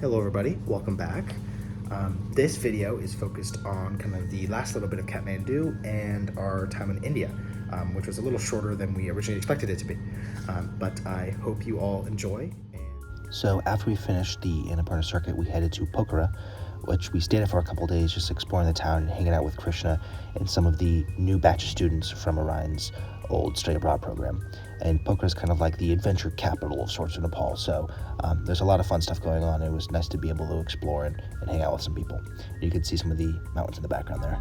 Hello everybody, welcome back. This video is focused on kind of the last little bit of Kathmandu and our time in India, which was a little shorter than we originally expected it to be. But I hope you all enjoy. So after we finished the Annapurna circuit, we headed to Pokhara, which we stayed at for a couple days, just exploring the town and hanging out with Krishna and some of the new batch of students from Orion's old study abroad program. And Pokhara is kind of like the adventure capital of sorts of Nepal, so there's a lot of fun stuff going on. It was nice to be able to explore and hang out with some people. You can see some of the mountains in the background there.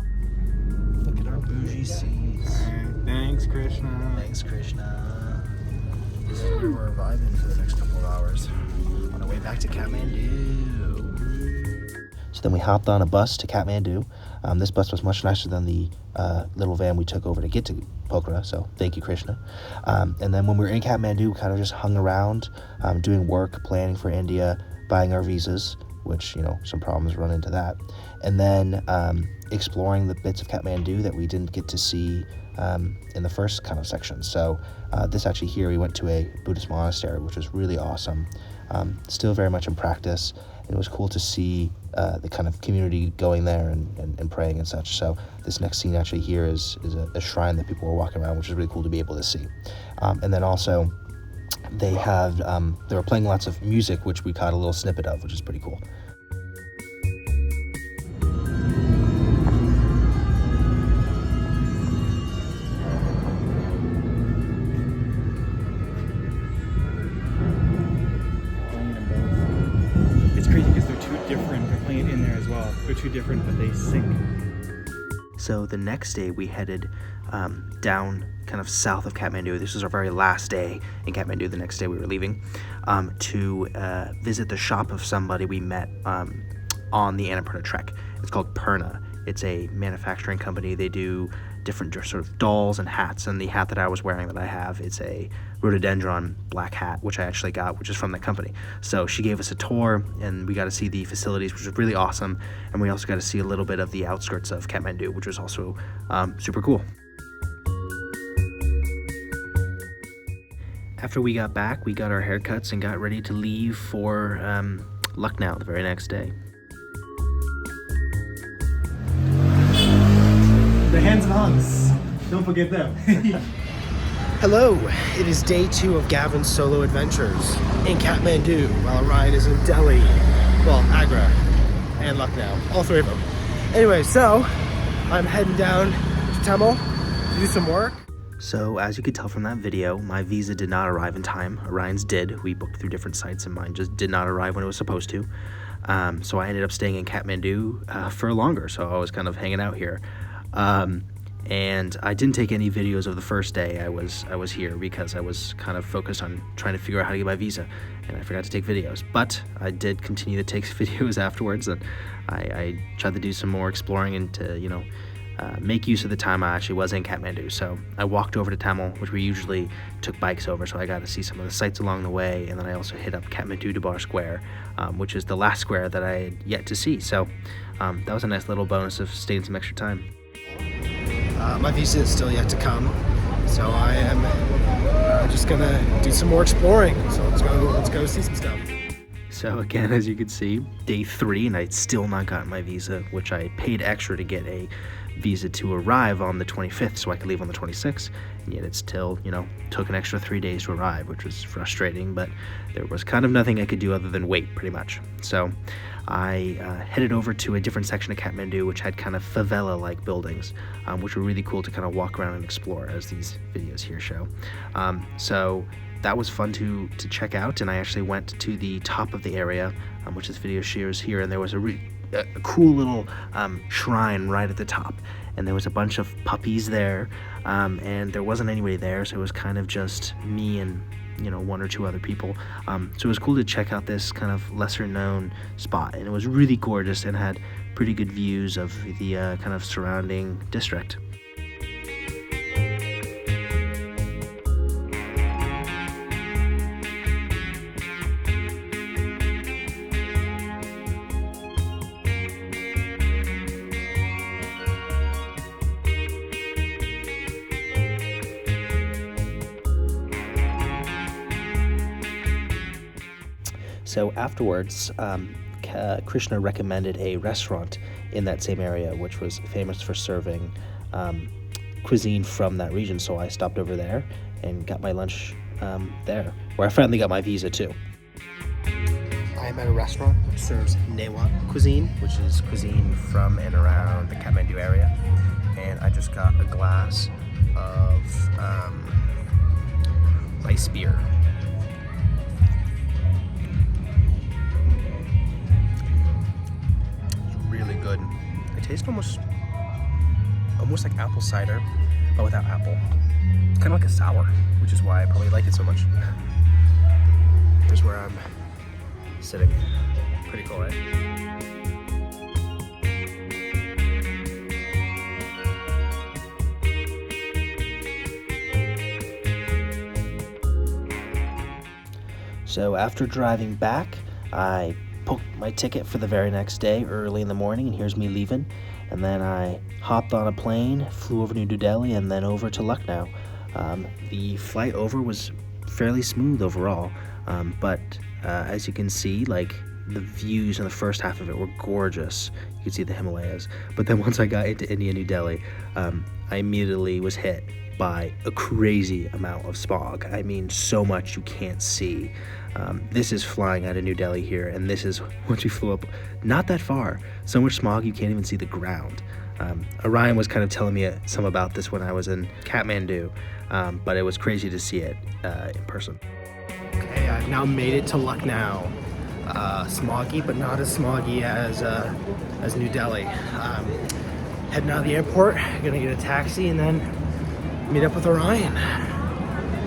Look at our bougie seats. Thanks, Krishna. Thanks, Krishna. This is where we're arriving for the next couple of hours on our way back to Kathmandu. So then we hopped on a bus to Kathmandu. This bus was much nicer than the little van we took over to get to Pokhara, so thank you, Krishna. And then when we were in Kathmandu, we kind of just hung around, doing work, planning for India, buying our visas, which, some problems run into that. And then exploring the bits of Kathmandu that we didn't get to see in the first kind of section. So this actually here, we went to a Buddhist monastery, which was really awesome. Still very much in practice. It was cool to see the kind of community going there and praying and such. So this next scene actually here is a shrine that people were walking around, which is really cool to be able to see. And then also they were playing lots of music, which we caught a little snippet of, which is pretty cool. They're two different, but they sync. So the next day we headed down kind of south of Kathmandu. This was our very last day in Kathmandu. The next day we were leaving to visit the shop of somebody we met on the Annapurna trek. It's called Purna. It's a manufacturing company. They do different sort of dolls and hats, and the hat that I was wearing that I have, it's a rhododendron black hat, which I actually got, which is from that company. So she gave us a tour, and we got to see the facilities, which was really awesome, and we also got to see a little bit of the outskirts of Kathmandu, which was also super cool. After we got back, we got our haircuts and got ready to leave for Lucknow the very next day. The hands and hunks. Don't forget them. Hello, it is day 2 of Gavin's solo adventures in Kathmandu, while Ryan is in Delhi, Agra, and Lucknow, all 3 of them. Anyway, so I'm heading down to Tamil to do some work. So as you could tell from that video, my visa did not arrive in time. Orion's did. We booked through different sites, and mine just did not arrive when it was supposed to. So I ended up staying in Kathmandu for longer, so I was kind of hanging out here. And I didn't take any videos of the first day I was here because I was kind of focused on trying to figure out how to get my visa, and I forgot to take videos. But I did continue to take videos afterwards, and I tried to do some more exploring and to, make use of the time I actually was in Kathmandu. So I walked over to Tamil, which we usually took bikes over, so I got to see some of the sights along the way, and then I also hit up Kathmandu Dubar Square, which is the last square that I had yet to see. So that was a nice little bonus of staying some extra time. My visa is still yet to come, so I am just gonna do some more exploring. So let's go see some stuff. So again, as you can see, day 3, and I'd still not gotten my visa, which I paid extra to get a visa to arrive on the 25th so I could leave on the 26th, and yet it still, took an extra 3 days to arrive, which was frustrating, but there was kind of nothing I could do other than wait, pretty much. So I headed over to a different section of Kathmandu, which had kind of favela-like buildings, which were really cool to kind of walk around and explore, as these videos here show. So that was fun to check out, and I actually went to the top of the area, which this video shares here, and there was a cool little shrine right at the top, and there was a bunch of puppies there, and there wasn't anybody there, so it was kind of just me and 1 or 2 other people. So it was cool to check out this kind of lesser known spot, and it was really gorgeous and had pretty good views of the kind of surrounding district. So afterwards, Krishna recommended a restaurant in that same area, which was famous for serving cuisine from that region. So I stopped over there and got my lunch there, where I finally got my visa too. I am at a restaurant which serves Newa cuisine, which is cuisine from and around the Kathmandu area. And I just got a glass of rice beer. It's really good. It tastes almost like apple cider, but without apple. It's kind of like a sour, which is why I probably like it so much. Here's where I'm sitting. Pretty cool, right? So after driving back, I booked my ticket for the very next day early in the morning, and here's me leaving. And then I hopped on a plane, flew over to New Delhi, and then over to Lucknow. The flight over was fairly smooth overall, but as you can see, like, the views in the first half of it were gorgeous. You could see the Himalayas. But then once I got into India, New Delhi, I immediately was hit by a crazy amount of smog. I mean, so much you can't see. This is flying out of New Delhi here, and this is once we flew up not that far. So much smog you can't even see the ground. Orion was kind of telling me some about this when I was in Kathmandu, but it was crazy to see it in person. Okay, I've now made it to Lucknow. Smoggy, but not as smoggy as New Delhi. Heading out of the airport, gonna get a taxi and then meet up with Orion.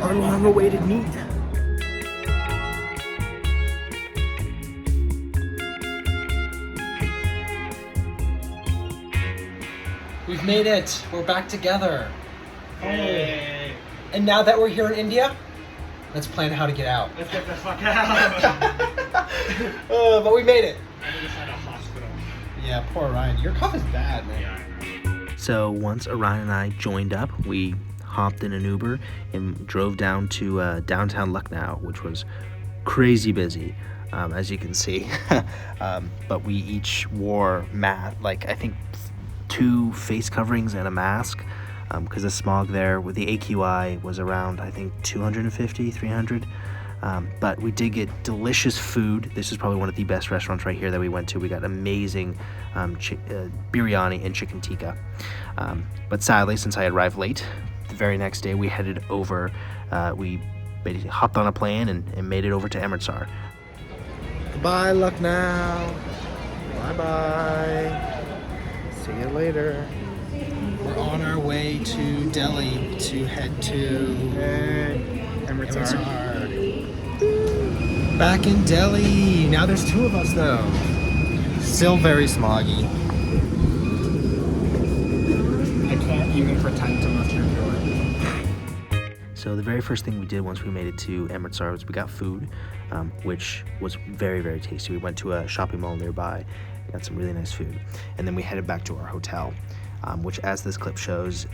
Our long-awaited meet. We've made it. We're back together. Hey. And now that we're here in India, let's plan how to get out. Let's get the fuck out. But we made it. I need to find a hospital. Yeah, poor Orion. Your cough is bad, man. So once Orion and I joined up, we hopped in an Uber and drove down to downtown Lucknow, which was crazy busy, as you can see. But we each wore I think 2 face coverings and a mask, because the smog there with the AQI was around, I think, 250, 300. But we did get delicious food. This is probably one of the best restaurants right here that we went to. We got amazing biryani and chicken tikka. But sadly, since I arrived late, the very next day we headed over, we basically hopped on a plane and made it over to Amritsar. Goodbye, Lucknow. Bye-bye. See you later. We're on our way to Delhi to head to Amritsar. Back in Delhi. Now there's 2 of us though. Still very smoggy. I can't even pretend to lift your door. So the very first thing we did once we made it to Amritsar was we got food, which was very, very tasty. We went to a shopping mall nearby, got some really nice food, and then we headed back to our hotel, which, as this clip shows,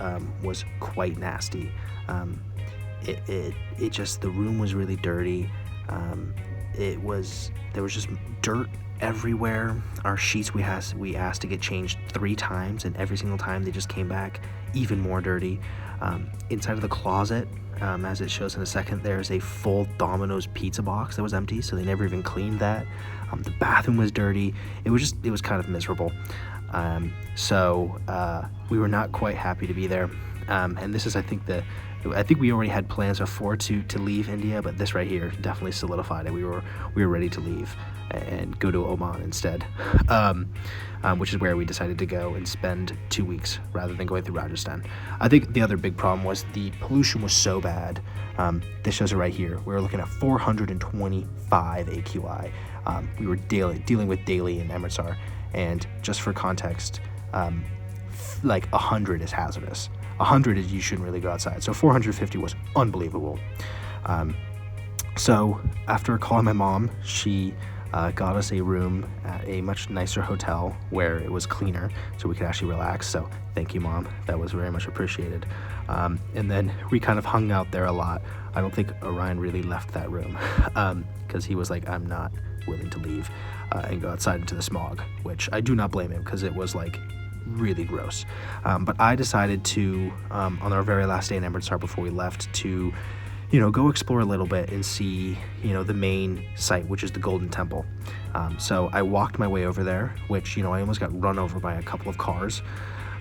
was quite nasty. It just, the room was really dirty. There was just dirt everywhere. Our sheets we asked to get changed 3 times, and every single time they just came back even more dirty. Inside of the closet, as it shows in a second, there's a full Domino's pizza box that was empty, so they never even cleaned that. The bathroom was dirty. It was kind of miserable. So we were not quite happy to be there. And this is, I think we already had plans before to leave India, but this right here definitely solidified it. We were ready to leave and go to Oman instead, which is where we decided to go and spend 2 weeks rather than going through Rajasthan. I think the other big problem was the pollution was so bad. This shows it right here. We were looking at 425 AQI. We were dealing with daily in Amritsar, and just for context, like 100 is hazardous. 100 is you shouldn't really go outside. So 450 was unbelievable. So after calling my mom, she got us a room at a much nicer hotel where it was cleaner, so we could actually relax. So thank you, Mom. That was very much appreciated. And then we kind of hung out there a lot. I don't think Orion really left that room because he was like, I'm not willing to leave and go outside into the smog, which I do not blame him because it was like really gross. But I decided to, on our very last day in Amritsar before we left, to go explore a little bit and see, the main site, which is the Golden Temple. So I walked my way over there, which, I almost got run over by a couple of cars,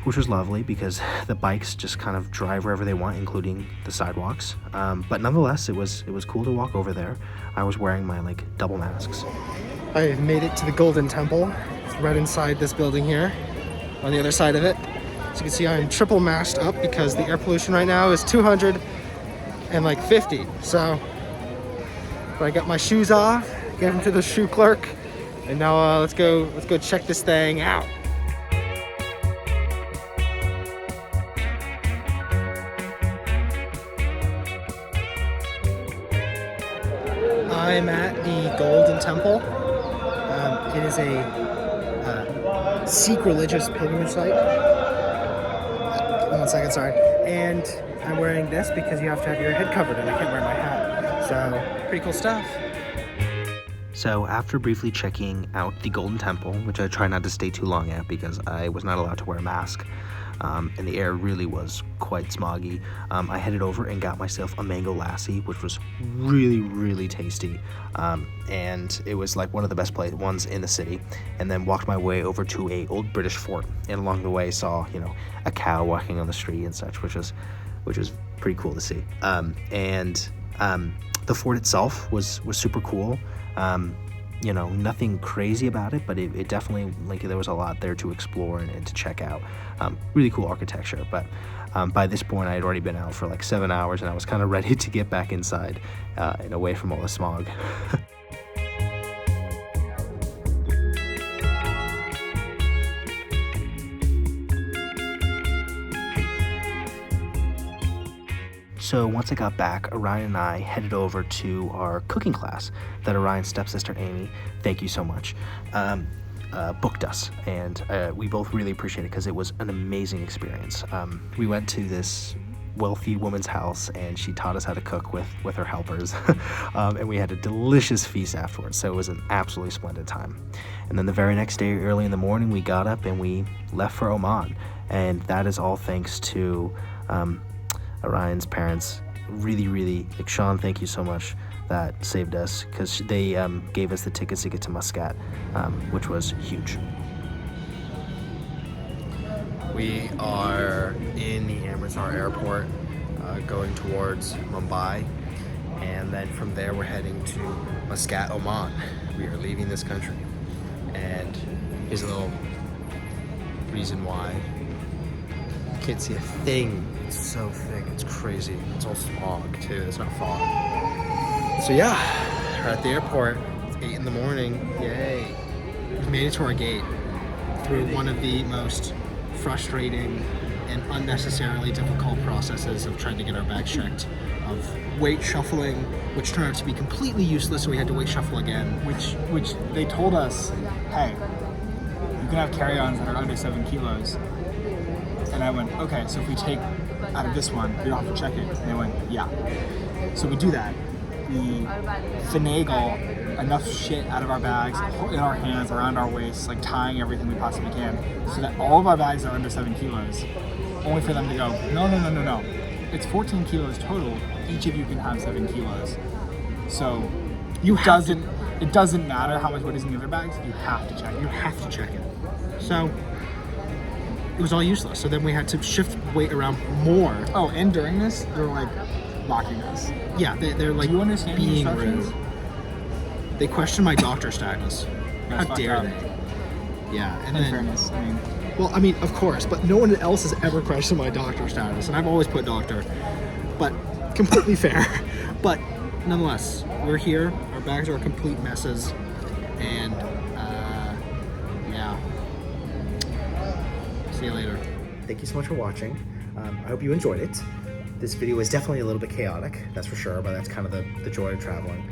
which was lovely because the bikes just kind of drive wherever they want, including the sidewalks. But nonetheless, it was cool to walk over there. I was wearing my double masks. I've made it to the Golden Temple. It's right inside this building here, on the other side of it. As you can see, I'm triple masked up because the air pollution right now is 250. So I got my shoes off, gave them to the shoe clerk, and now let's go check this thing out. I'm at the Golden Temple. It is a Sikh religious pilgrimage site. 1 second, sorry. And I'm wearing this because you have to have your head covered and I can't wear my hat. So, pretty cool stuff. So after briefly checking out the Golden Temple, which I try not to stay too long at because I was not allowed to wear a mask, and the air really was quite smoggy, I headed over and got myself a mango lassi, which was really, really tasty, and it was like one of the best ones in the city. And then walked my way over to a old British fort, and along the way saw a cow walking on the street and such, which was pretty cool to see. And the fort itself was super cool. Nothing crazy about it, but it definitely, there was a lot there to explore and to check out. Really cool architecture, but by this point I had already been out for 7 hours and I was kind of ready to get back inside and away from all the smog. So once I got back, Orion and I headed over to our cooking class that Orion's stepsister Amy, thank you so much, booked us, and we both really appreciate it because it was an amazing experience. We went to this wealthy woman's house and she taught us how to cook with her helpers, and we had a delicious feast afterwards, so it was an absolutely splendid time. And then the very next day, early in the morning, we got up and we left for Oman, and that is all thanks to Orion's parents. Really, Sean, thank you so much. That saved us because they gave us the tickets to get to Muscat, which was huge. We are in the Amritsar airport, going towards Mumbai, and then from there we're heading to Muscat, Oman. We are leaving this country, and here's a little reason why. You can't see a thing. It's so thick, it's crazy. It's all smog too, it's not fog. So yeah, we're at the airport. It's 8 in the morning, yay. We've made it to our gate through one of the most frustrating and unnecessarily difficult processes of trying to get our bags checked, of weight shuffling, which turned out to be completely useless, so we had to weight shuffle again. Which they told us, hey, you can have carry-ons that are under 7 kilos. And I went, okay, so if we take out of this one, we don't have to check it. And they went, yeah. So we do that. We finagle enough shit out of our bags, in our hands, around our waists, tying everything we possibly can, so that all of our bags are under 7 kilos, only for them to go, no. It's 14 kilos total. Each of you can have 7 kilos. So it doesn't matter how much weight is in the other bags, you have to check it. You have to check it. So it was all useless. So then we had to shift weight around more. Oh, and during this, they're locking us. Yeah, they're Do you understand the being instructions? rude. They questioned my doctor status. That's How dare fucked up. they? Yeah, and In then, fairness, of course, but no one else has ever questioned my doctor status, and I've always put doctor, but completely fair. But nonetheless, we're here, our bags are complete messes, and yeah. See you later. Thank you so much for watching. I hope you enjoyed it. This video was definitely a little bit chaotic, that's for sure, but that's kind of the joy of traveling.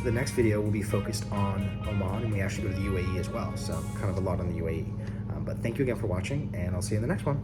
The next video will be focused on Oman, and we actually go to the UAE as well, so kind of a lot on the UAE. But thank you again for watching, and I'll see you in the next one.